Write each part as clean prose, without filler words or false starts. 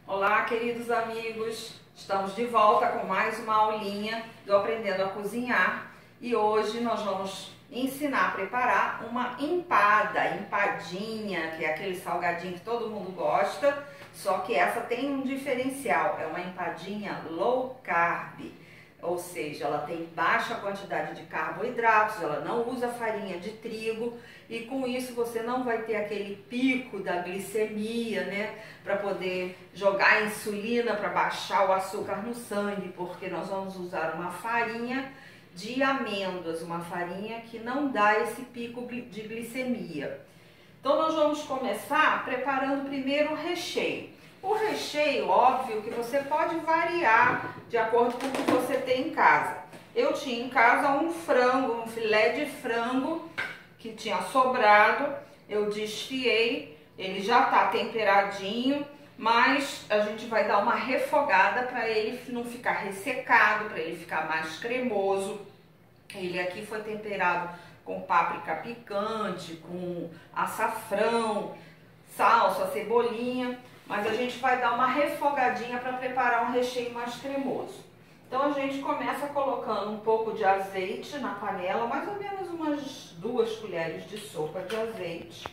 Olá, queridos amigos! Estamos de volta com mais uma aulinha do Aprendendo a Cozinhar e hoje nós vamos ensinar a preparar uma empadinha, que é aquele salgadinho que todo mundo gosta, só que essa tem um diferencial, é uma empadinha low carb, ou seja, ela tem baixa quantidade de carboidratos, ela não usa farinha de trigo e com isso você não vai ter aquele pico da glicemia, né, para poder jogar insulina para baixar o açúcar no sangue, porque nós vamos usar uma farinha de amêndoas, uma farinha que não dá esse pico de glicemia. Então nós vamos começar preparando primeiro o recheio. O recheio, óbvio que você pode variar de acordo com o que você tem em casa. Eu tinha em casa um frango, um filé de frango que tinha sobrado, eu desfiei, ele já tá temperadinho, mas a gente vai dar uma refogada para ele não ficar ressecado, para ele ficar mais cremoso. Ele aqui foi temperado com páprica picante, com açafrão, salsa, cebolinha, mas a gente vai dar uma refogadinha para preparar um recheio mais cremoso. Então a gente começa colocando um pouco de azeite na panela, mais ou menos umas 2 colheres de sopa de azeite.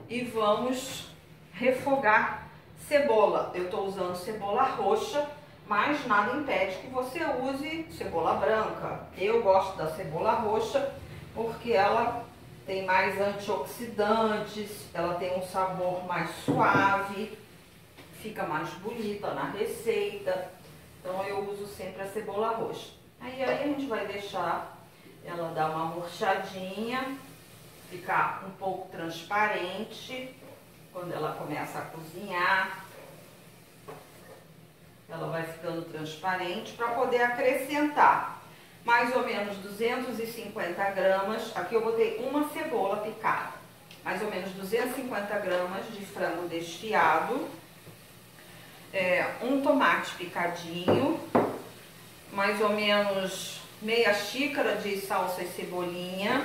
E vamos refogar cebola. Eu estou usando cebola roxa, mas nada impede que você use cebola branca. Eu gosto da cebola roxa porque ela tem mais antioxidantes, ela tem um sabor mais suave, fica mais bonita na receita. Então eu uso sempre a cebola roxa. Aí a gente vai deixar ela dar uma murchadinha, ficar um pouco transparente. Quando ela começa a cozinhar, ela vai ficando transparente para poder acrescentar mais ou menos 250 gramas, aqui eu botei uma cebola picada, mais ou menos 250 gramas de frango desfiado, um tomate picadinho, mais ou menos meia xícara de salsa e cebolinha,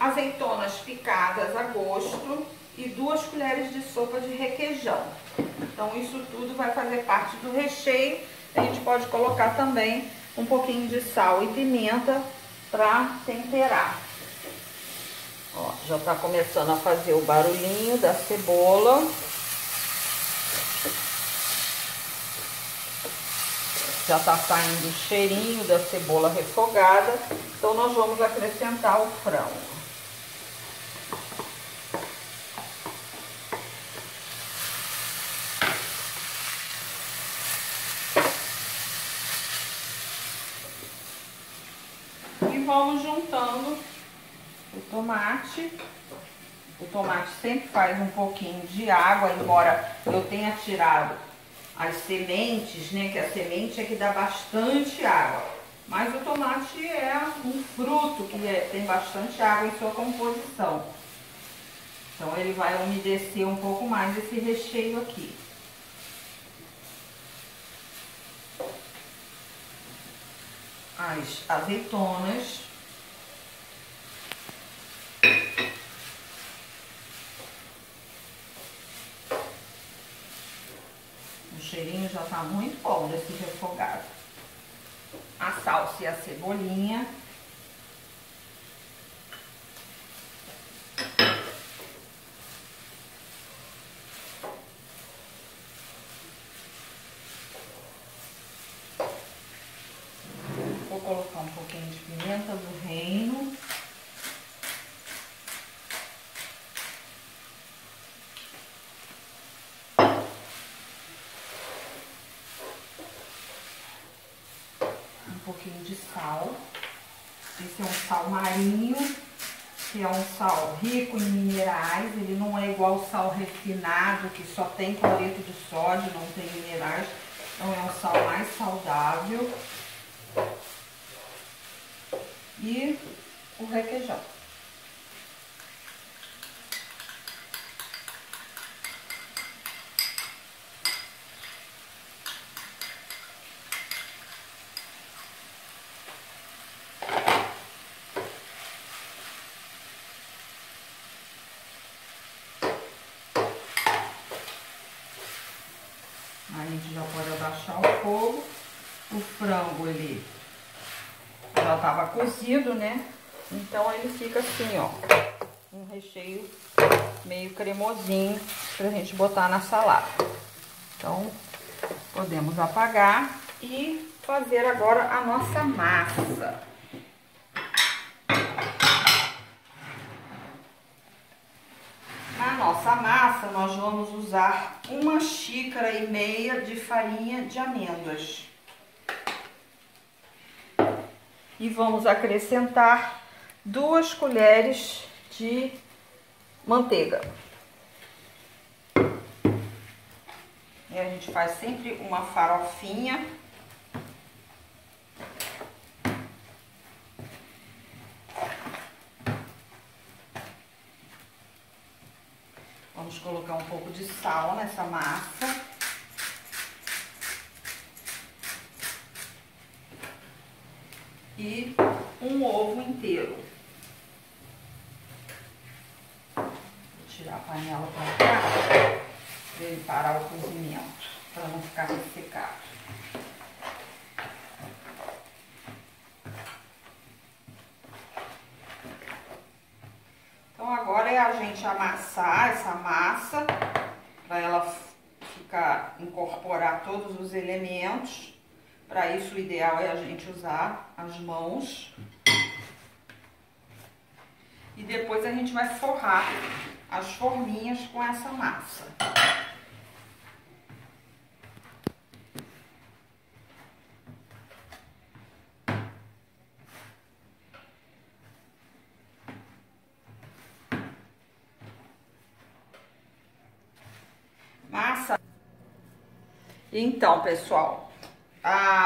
azeitonas picadas a gosto e 2 colheres de sopa de requeijão. Então isso tudo vai fazer parte do recheio. A gente pode colocar também um pouquinho de sal e pimenta para temperar. Ó, já tá começando a fazer o barulhinho da cebola. Já tá saindo o cheirinho da cebola refogada. Então nós vamos acrescentar o frango. Vamos juntando o tomate. O tomate sempre faz um pouquinho de água, embora eu tenha tirado as sementes, né? Que a semente é que dá bastante água. Mas o tomate é um fruto que tem bastante água em sua composição. Então ele vai umedecer um pouco mais esse recheio aqui. As azeitonas. O cheirinho já tá muito bom desse refogado. A salsa e a cebolinha. Vou colocar um pouquinho de pimenta do reino. Um pouquinho de sal. Esse é um sal marinho, que é um sal rico em minerais. Ele não é igual o sal refinado, que só tem cloreto de sódio, não tem minerais. Então é um sal mais saudável. E o requeijão. O frango, ele já estava cozido, né? Então ele fica assim, ó, um recheio meio cremosinho pra gente botar na salada. Então, podemos apagar e fazer agora a nossa massa. Na nossa massa, nós vamos usar 1,5 xícaras de farinha de amêndoas. E vamos acrescentar 2 colheres de manteiga. E a gente faz sempre uma farofinha. Vamos colocar um pouco de sal nessa massa. E um ovo inteiro. Vou tirar a panela para cá, para ele parar o cozimento, para não ficar ressecado. Então agora é a gente amassar essa massa, para ela incorporar todos os elementos. Para isso, o ideal é a gente usar as mãos. E depois a gente vai forrar as forminhas com essa massa. Massa. Então, pessoal,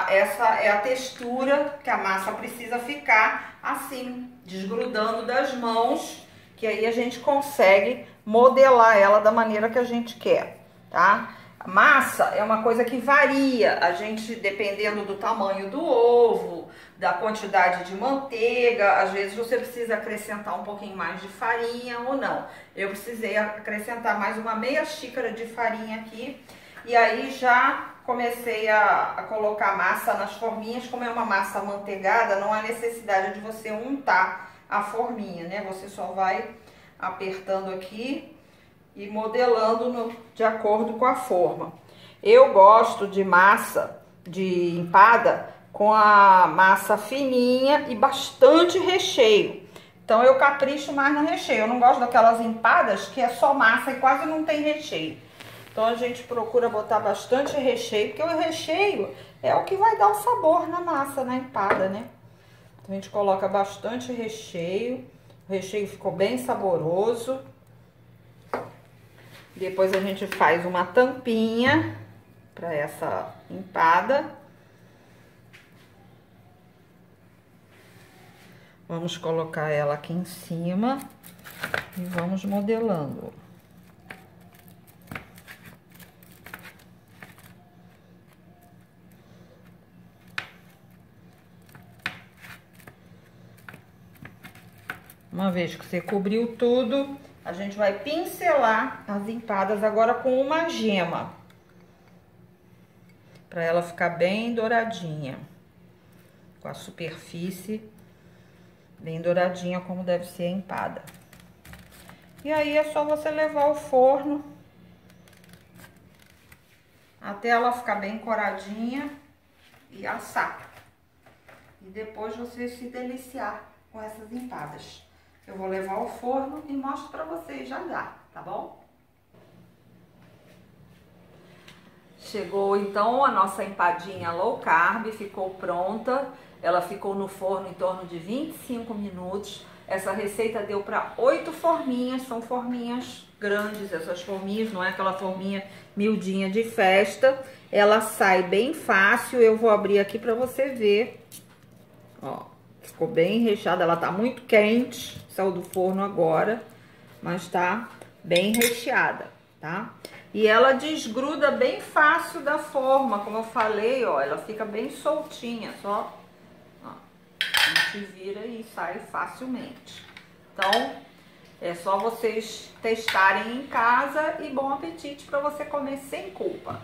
essa é a textura que a massa precisa ficar assim, desgrudando das mãos, que aí a gente consegue modelar ela da maneira que a gente quer, tá? A massa é uma coisa que varia, a gente, dependendo do tamanho do ovo, da quantidade de manteiga, às vezes você precisa acrescentar um pouquinho mais de farinha ou não. Eu precisei acrescentar mais 1/2 xícara de farinha aqui, e aí já comecei a colocar massa nas forminhas. Como é uma massa amanteigada, não há necessidade de você untar a forminha, né? Você só vai apertando aqui e modelando de acordo com a forma. Eu gosto de massa de empada com a massa fininha e bastante recheio. Então eu capricho mais no recheio. Eu não gosto daquelas empadas que é só massa e quase não tem recheio. Então a gente procura botar bastante recheio, porque o recheio é o que vai dar o sabor na massa, na empada, né? Então a gente coloca bastante recheio, o recheio ficou bem saboroso. Depois a gente faz uma tampinha para essa empada. Vamos colocar ela aqui em cima e vamos modelando. Uma vez que você cobriu tudo, a gente vai pincelar as empadas agora com uma gema, para ela ficar bem douradinha, com a superfície bem douradinha, como deve ser a empada. E aí é só você levar ao forno até ela ficar bem coradinha e assar. E depois você se deliciar com essas empadas. Eu vou levar ao forno e mostro pra vocês já já, tá bom? Chegou então a nossa empadinha low carb, ficou pronta. Ela ficou no forno em torno de 25 minutos. Essa receita deu para 8 forminhas, são forminhas grandes, essas forminhas, não é aquela forminha miudinha de festa. Ela sai bem fácil, eu vou abrir aqui para você ver. Ó, ficou bem recheada, ela tá muito quente, saiu do forno agora, mas tá bem recheada, tá? E ela desgruda bem fácil da forma, como eu falei, ó, ela fica bem soltinha, só, ó, a gente vira e sai facilmente. Então, é só vocês testarem em casa e bom apetite para você comer sem culpa.